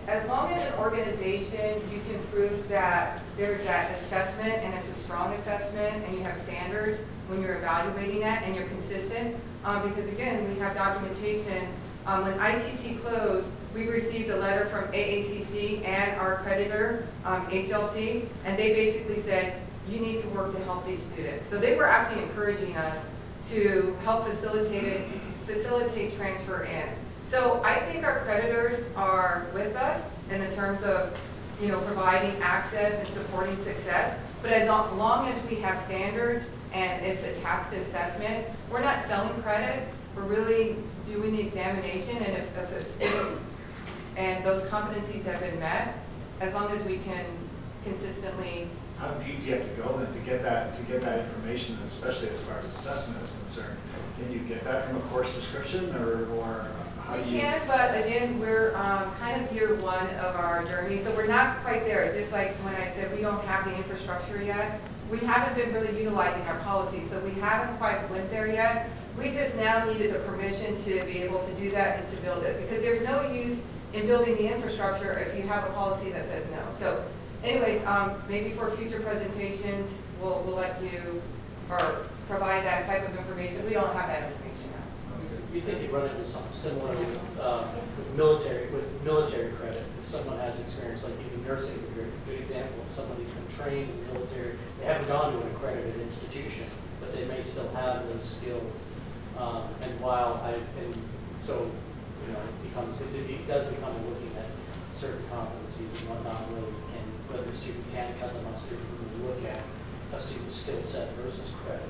as long as an organization, you can prove that there's that assessment, and it's a strong assessment, and you have standards when you're evaluating that, and you're consistent, because again, we have documentation. When ITT closed, we received a letter from AACC and our accreditor, HLC, and they basically said, you need to work to help these students. So they were actually encouraging us to help facilitate transfer in. So I think our creditors are with us in the terms of, providing access and supporting success. But as long as we have standards and it's attached to assessment, we're not selling credit. We're really doing the examination, and if the student and those competencies have been met, as long as we can consistently. How deep do you have to go then to get that information, especially as far as assessment is concerned? Can you get that from a course description, or how do you? We can, but again, we're kind of year one of our journey, so we're not quite there. It's just like when I said we don't have the infrastructure yet. We haven't been really utilizing our policies, so we haven't quite went there yet. We just now needed the permission to be able to do that and to build it, because there's no use in building the infrastructure if you have a policy that says no. So anyways, maybe for future presentations, we'll let you or provide that type of information. We don't have that information now. You think you run into something similar with military credit? If someone has experience, like even nursing is a very good example of someone who's been trained in the military. They haven't gone to an accredited institution, but they may still have those skills. It does become looking at certain competencies and whatnot, whether a student can cut them off, student can look at a student's skill set versus credit.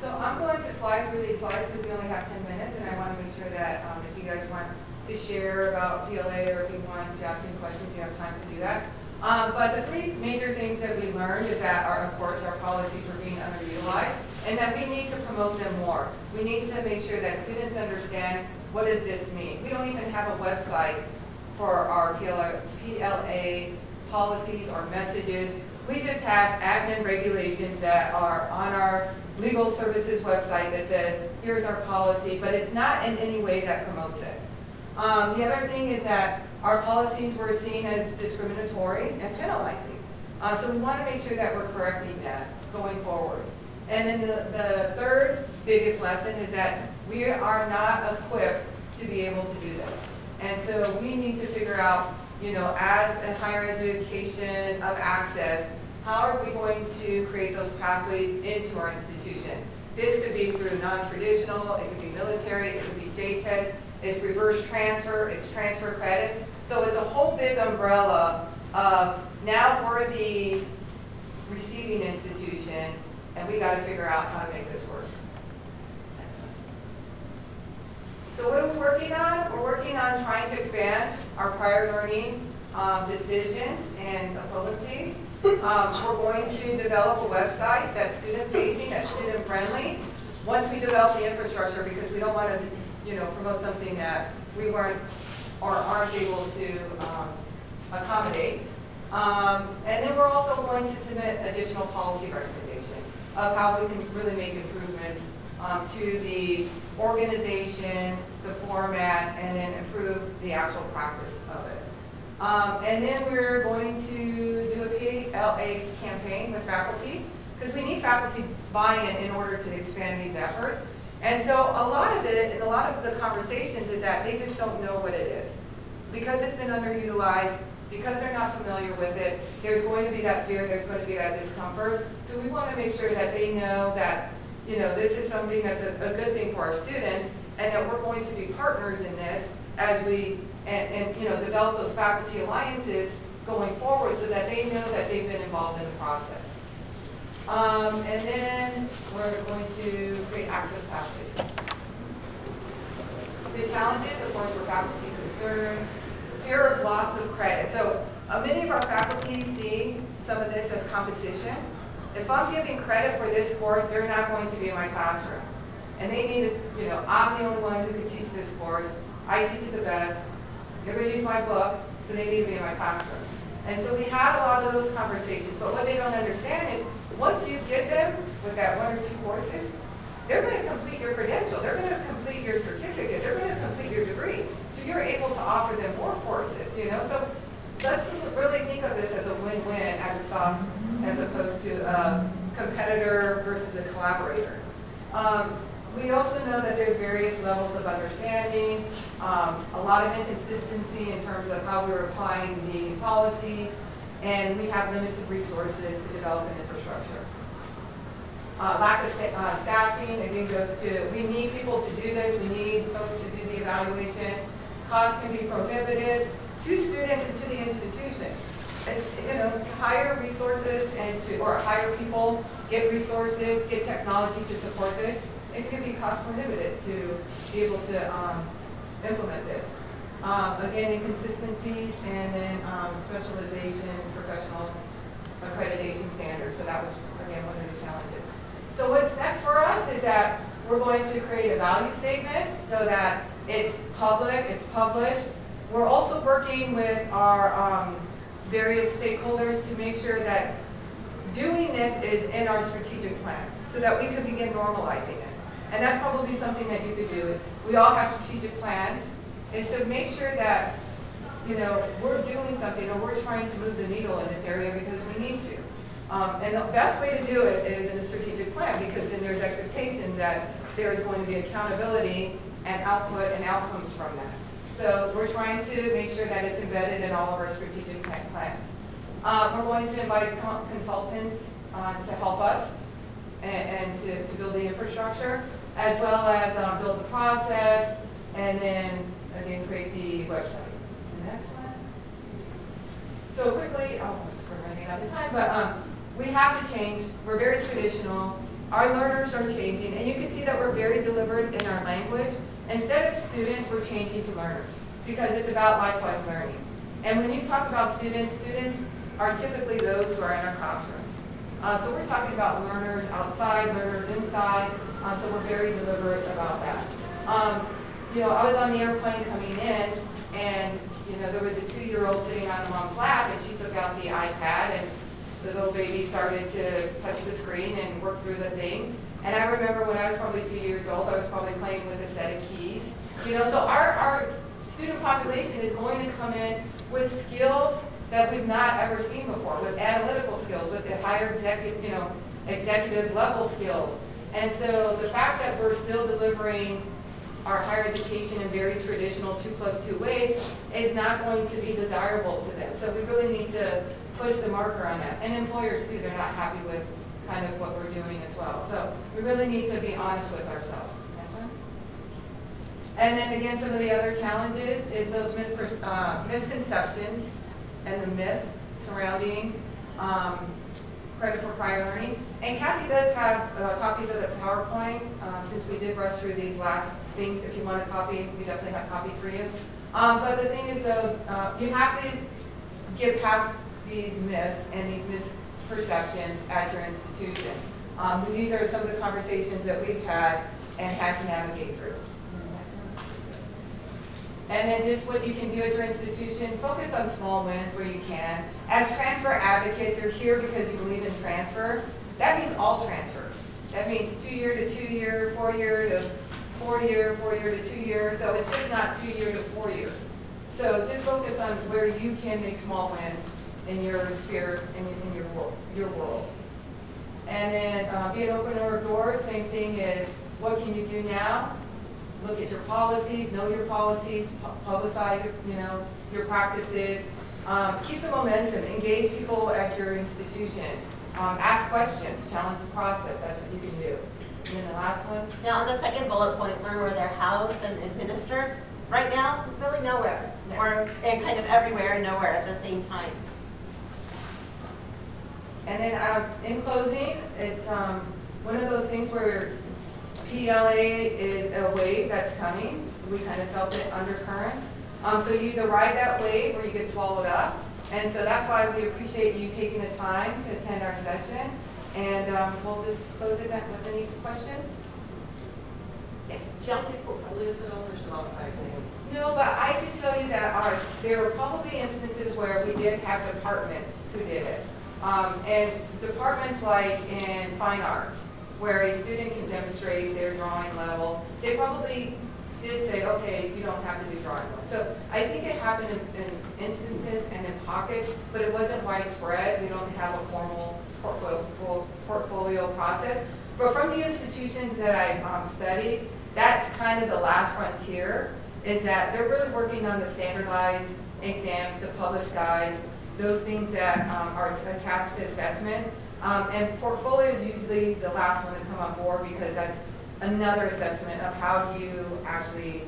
So I'm going to fly through these slides because we only have 10 minutes, and I want to make sure that if you guys want to share about PLA or if you want to ask any questions, you have time to do that. But the three major things that we learned is that, of course, our policies were being underutilized, and that we need to promote them more. We need to make sure that students understand, what does this mean? We don't even have a website for our PLA policies or messages. We just have admin regulations that are on our legal services website that says, here's our policy, but it's not in any way that promotes it. The other thing is that our policies were seen as discriminatory and penalizing. So we want to make sure that we're correcting that going forward. And then the third biggest lesson is that we are not equipped to be able to do this. And so we need to figure out, as a higher education of access, how are we going to create those pathways into our institution? This could be through non-traditional, it could be military, it could be JTED, it's reverse transfer, it's transfer credit. So it's a whole big umbrella of, now we're the receiving institution, and we got to figure out how to make this work. So what are we working on? We're working on trying to expand our prior learning decisions and equivalencies. We're going to develop a website that's student-facing, that's student-friendly. Once we develop the infrastructure, because we don't want to, promote something that we weren't or aren't able to accommodate. And then we're also going to submit additional policy recommendations of how we can really make improvements to the organization, the format, and then improve the actual practice of it. And then we're going to do a PLA campaign with faculty, because we need faculty buy-in in order to expand these efforts. And so a lot of it, and a lot of the conversations is that they just don't know what it is. Because it's been underutilized, because they're not familiar with it, there's going to be that fear, there's going to be that discomfort. So we want to make sure that they know that, this is something that's a good thing for our students, and that we're going to be partners in this as we develop those faculty alliances going forward, so that they know that they've been involved in the process. And then we're going to create access pathways. The challenges, of course, were faculty concerns, fear of loss of credit. So many of our faculty see some of this as competition. If I'm giving credit for this course, they're not going to be in my classroom. And they need to, I'm the only one who can teach this course. I teach it the best. They're going to use my book. so they need to be in my classroom. And so we had a lot of those conversations, but what they don't understand is once you get them with that 1 or 2 courses, they're going to complete your credential, they're going to complete your certificate, they're going to complete your degree. So you're able to offer them more courses, you know? So let's really think of this as a win-win as opposed to a competitor versus a collaborator. We also know that there's various levels of understanding, a lot of inconsistency in terms of how we're applying the policies, and we have limited resources to develop an infrastructure. Lack of staffing, again, goes to, we need people to do this, we need folks to do the evaluation. Cost can be prohibitive to students and to the institution. It's, you know, to hire resources and or hire people, get resources, get technology to support this. It could be cost prohibitive to be able to implement this. Again, inconsistencies, and then specializations, professional accreditation standards. So that was, again, one of the challenges. So what's next for us is that we're going to create a value statement so that it's public, it's published. We're also working with our various stakeholders to make sure that doing this is in our strategic plan so that we can begin normalizing it. And that's probably something that you could do is, we all have strategic plans, is to make sure that, you know, we're doing something or we're trying to move the needle in this area because we need to. And the best way to do it is in a strategic plan, because then there's expectations that there is going to be accountability and output and outcomes from that. So we're trying to make sure that it's embedded in all of our strategic plans. We're going to invite consultants to help us and to build the infrastructure, as well as build the process, and then again create the website. The next one. So quickly, we're running out of time, but we have to change. We're very traditional. Our learners are changing, and you can see that we're very deliberate in our language. Instead of students, we're changing to learners, because it's about lifelong learning. And when you talk about students, students are typically those who are in our classrooms. So we're talking about learners outside, learners inside, so we're very deliberate about that. You know, I was on the airplane coming in, and you know, there was a 2-year-old sitting on mom's lap, and she took out the iPad, and the little baby started to touch the screen and work through the thing. And I remember when I was probably 2 years old, I was probably playing with a set of keys. You know, so our student population is going to come in with skills that we've not ever seen before, with analytical skills, with the higher executive level skills. And so the fact that we're still delivering our higher education in very traditional 2+2 ways is not going to be desirable to them. So we really need to push the marker on that. And employers too, they're not happy with kind of what we're doing as well. So we really need to be honest with ourselves. Next one. And then again, some of the other challenges is those misconceptions and the myths surrounding credit for prior learning. And Kathy does have copies of the PowerPoint since we did rush through these last things. If you want a copy, we definitely have copies for you. But the thing is, though, you have to get past these myths and these misperceptions at your institution. These are some of the conversations that we've had and had to navigate through. And then just what you can do at your institution, focus on small wins where you can. As transfer advocates, you're here because you believe in transfer. That means all transfer. That means 2-year to 2-year, 4-year to 4-year, 4-year to 2-year. So it's just not 2-year to 4-year. So just focus on where you can make small wins in your sphere, in your world. And then be an opener of doors. Same thing is, what can you do now? Look at your policies, know your policies, publicize your practices. Keep the momentum, engage people at your institution. Ask questions, challenge the process. That's what you can do. And then the last one. Now, on the second bullet point, learn where they're housed and administered. Right now, really nowhere. Yeah. Or kind of everywhere and nowhere at the same time. And then in closing, it's one of those things where PLA is a wave that's coming. We kind of felt it undercurrents. So you either ride that wave or you get swallowed up. And so that's why we appreciate you taking the time to attend our session. And we'll just close it with any questions. Yes. Shall take portfolios at all, or is it all by exam? No, but I can tell you that there were probably instances where we did have departments who did it. And departments like in fine arts, where a student can demonstrate their drawing level, they probably did say, okay, you don't have to do drawing level. So I think it happened in instances and in pockets, but it wasn't widespread. We don't have a formal portfolio process. But from the institutions that I studied, that's kind of the last frontier, is that they're really working on the standardized exams, the published guides, those things that are attached to assessment. And portfolio is usually the last one to come on board because that's another assessment of how do you actually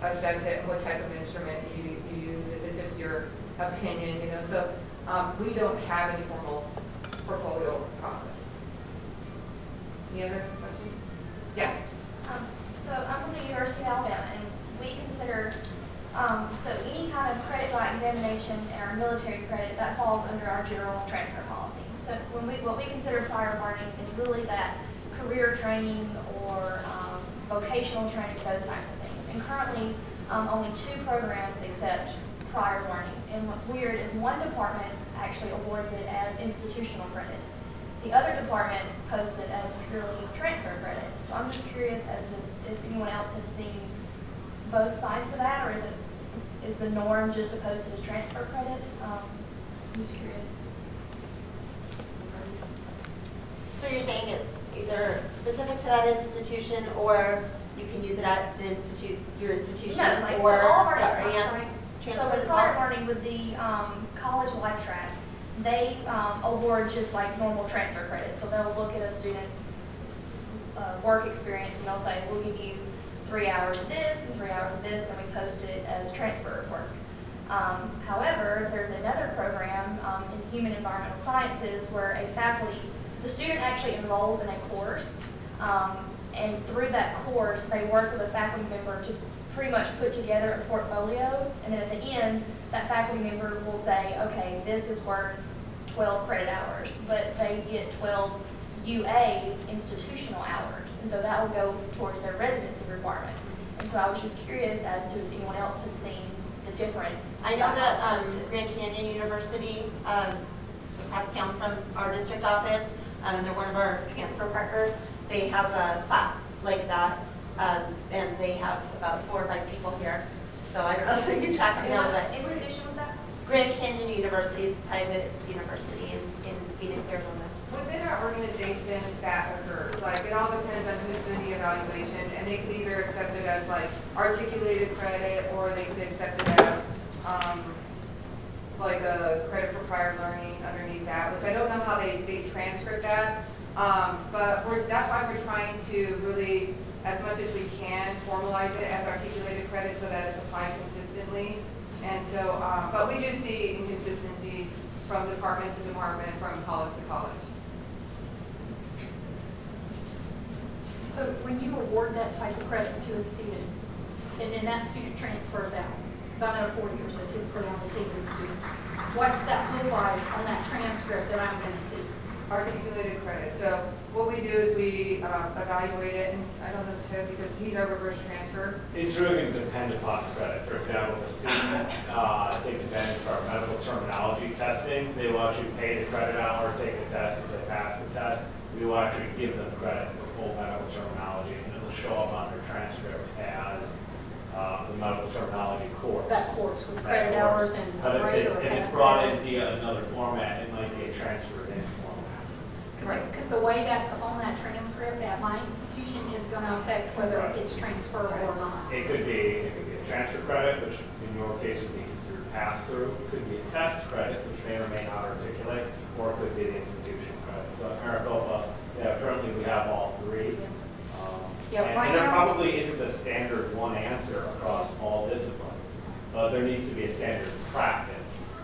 assess it and what type of instrument you use. Is it just your opinion, you know? So we don't have any formal portfolio process. Any other questions? Yes. So I'm from the University of Alabama, and we consider, so any kind of credit by examination and our military credit, that falls under our general transfer policy. So what we consider prior learning is really that career training or vocational training, those types of things. And currently, only 2 programs accept prior learning. And what's weird is one department actually awards it as institutional credit. The other department posts it as purely transfer credit. So I'm just curious as to if anyone else has seen both sides to that, or is the norm just opposed to this transfer credit? I'm just curious. So you're saying it's either specific to that institution, or you can use it at the your institution, No, like, or so all of our transfer so as with well? prior learning with the college life track, they award just like normal transfer credit. So they'll look at a student's work experience and they'll say, we'll give you 3 hours of this and 3 hours of this, and we post it as transfer work. However, there's another program in human environmental sciences where the student actually enrolls in a course, and through that course, they work with a faculty member to pretty much put together a portfolio, and then at the end, that faculty member will say, okay, this is worth 12 credit hours, but they get 12 UA institutional hours, and so that will go towards their residency requirement. And so I was just curious as to if anyone else has seen the difference. I know that Grand Canyon University, across town from our district office, and they're one of our transfer partners, they have a class like that, and they have about 4 or 5 people here. So I don't know if they can track it now, but What institution was that? Grand Canyon University is a private university in Phoenix, Arizona. Within our organization, that occurs. Like, it all depends on who's doing the evaluation, and they could either accept it as like articulated credit, or they could accept it as like a credit for prior learning underneath that, which I don't know how they transcript that. But that's why we're trying to really, as much as we can, formalize it as articulated credit so that it's applied consistently. And so, but we do see inconsistencies from department to department, from college to college. So when you award that type of credit to a student, and then that student transfers out, because I know 4 years, so typically I'm receiving a student, what does that look like on that transcript that I'm going to see? Articulated credit. So what we do is we evaluate it, and I don't know Ted because he's our reverse transfer. It's really going to depend upon credit. For example, if a student takes advantage of our medical terminology testing, they will actually pay the credit hour, take the test, if they pass the test, we will actually give them credit for full medical terminology, and it will show up on their transcript as the medical terminology course. That course with credit hours and but grade if it's brought in via another format, it might be a transferred in format. Because the way that's on that transcript at my institution is going to affect whether it's transferable or not. It could be a transfer credit, which in your case would be considered pass-through. It could be a test credit, which may or may not articulate, or it could be the institution credit. So at Maricopa, currently we have all 3. And there probably isn't a standard one answer across all disciplines, but there needs to be a standard practice.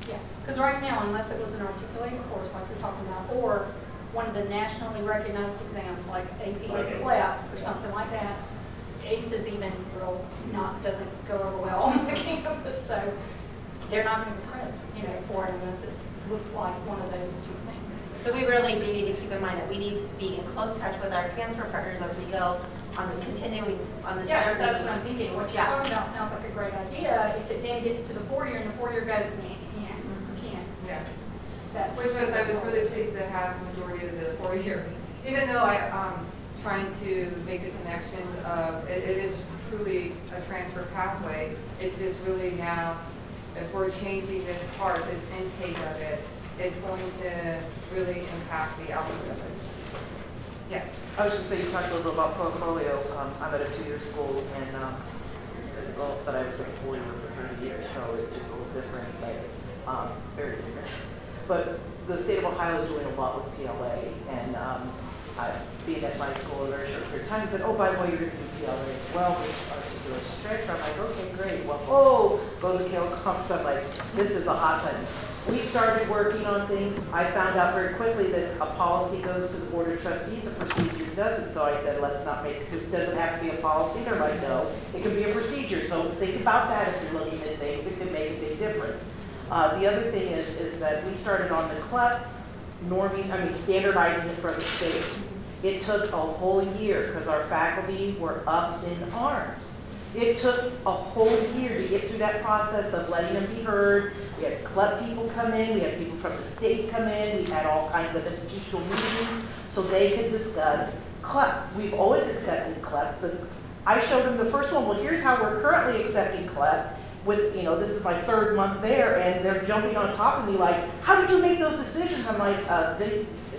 Yeah, because right now, unless it was an articulated course like you're talking about, or one of the nationally recognized exams like AP or CLEP or something like that, ACE is even doesn't go over well on the campus, so they're not going to get credit, for it unless it looks like one of those 2 things. So we really do need to keep in mind that we need to be in close touch with our transfer partners as we go on the continuing, on this Yeah, journey. that's what I'm thinking. What you're Yeah. talking about sounds like a great idea. If it then gets to the 4-year and the 4-year goes, can't. Yeah. That's- Which was, I was really pleased to have majority of the 4-year, even though trying to make the connection of, it is truly a transfer pathway. It's just really now, if we're changing this part, this intake of it, it's going to really impact the outlook of it. Yes. I was just saying, you talked a little bit about portfolio. I'm at a 2-year school, and but I was at a 4-year for 30 years, so it's a little different, but very different. But the state of Ohio is doing a lot with PLA, and being at my school a very short period of time, said, oh, by the way, you're going to do PLA as well, which articulation transfer. I'm like, okay, great. Well, go to the KL conference. I'm like, this is a hot button. We started working on things. I found out very quickly that a policy goes to the Board of Trustees, a procedure doesn't. So I said, let's not make, it doesn't have to be a policy. They're like, no, it can be a procedure. So think about that if you're looking at things. It can make a big difference. The other thing is that we started on the CLEP standardizing it for the state. It took a whole year because our faculty were up in arms. It took a whole year to get through that process of letting them be heard. We had CLEP people come in, we had people from the state come in, we had all kinds of institutional meetings so they could discuss CLEP. We've always accepted CLEP. I showed them the first one, well, here's how we're currently accepting CLEP. With, this is my 3rd month there, and they're jumping on top of me like, how did you make those decisions? I'm like,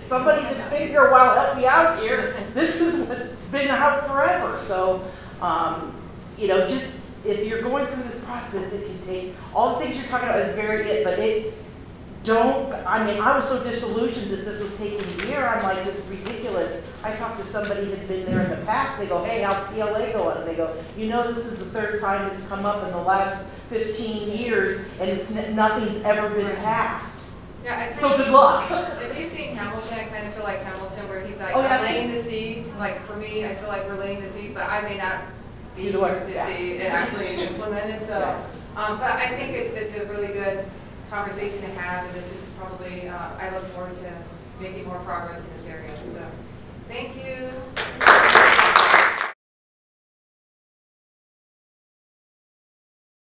somebody that's been here a while help me out here. This is what's been out forever. So, just if you're going through this process, it can take, all the things you're talking about is very it, but I was so disillusioned that this was taking a year. I'm like, this is ridiculous. I talked to somebody who had been there in the past. They go, hey, how's PLA going? And they go, this is the 3rd time it's come up in the last 15 years, and nothing's ever been passed. Yeah, so good luck. If you've seen Hamilton, I kind of feel like Hamilton, where he's like laying the seeds. Like for me, I feel like we're laying the seeds, but I may not be here to see it actually implemented. So, but I think it's a really good conversation to have, and this is probably, I look forward to making more progress in this area. So, thank you.